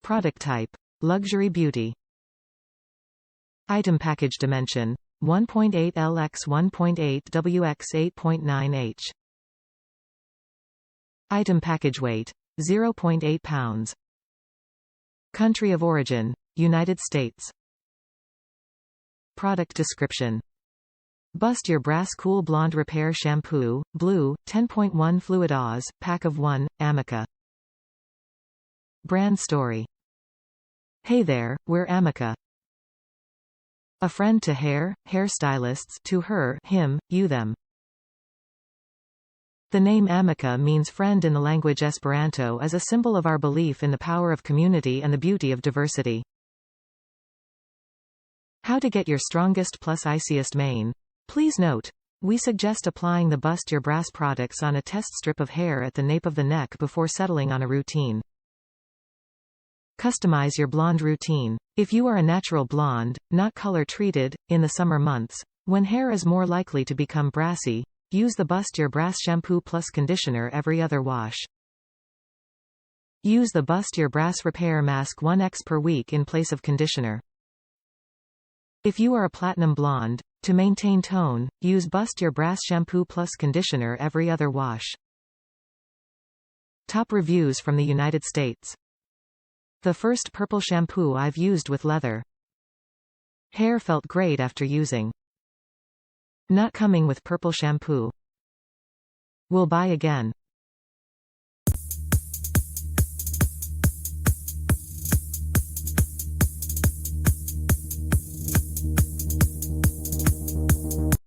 Product type: luxury beauty. Item package dimension: 1.8 L x 1.8 W x 8.9 H. Item package weight: 0.8 pounds. Country of origin: United States. Product description: Bust Your Brass Cool Blonde Repair Shampoo, Blue, 10.1 Fluid Oz, Pack of 1, Amika. Brand story: Hey there, we're Amika. A friend to hairstylists, to her, him, you, them. The name Amika means friend in the language Esperanto, as a symbol of our belief in the power of community and the beauty of diversity. How to get your strongest plus iciest mane. Please note, we suggest applying the Bust Your Brass products on a test strip of hair at the nape of the neck before settling on a routine. Customize your blonde routine. If you are a natural blonde, not color-treated, in the summer months, when hair is more likely to become brassy, use the Bust Your Brass shampoo plus conditioner every other wash. Use the Bust Your Brass Repair Mask 1x per week in place of conditioner. If you are a platinum blonde, to maintain tone, use Bust Your Brass shampoo plus conditioner every other wash. Top reviews from the United States. The first purple shampoo I've used with leather. Hair felt great after using. Not coming with purple shampoo. Will buy again.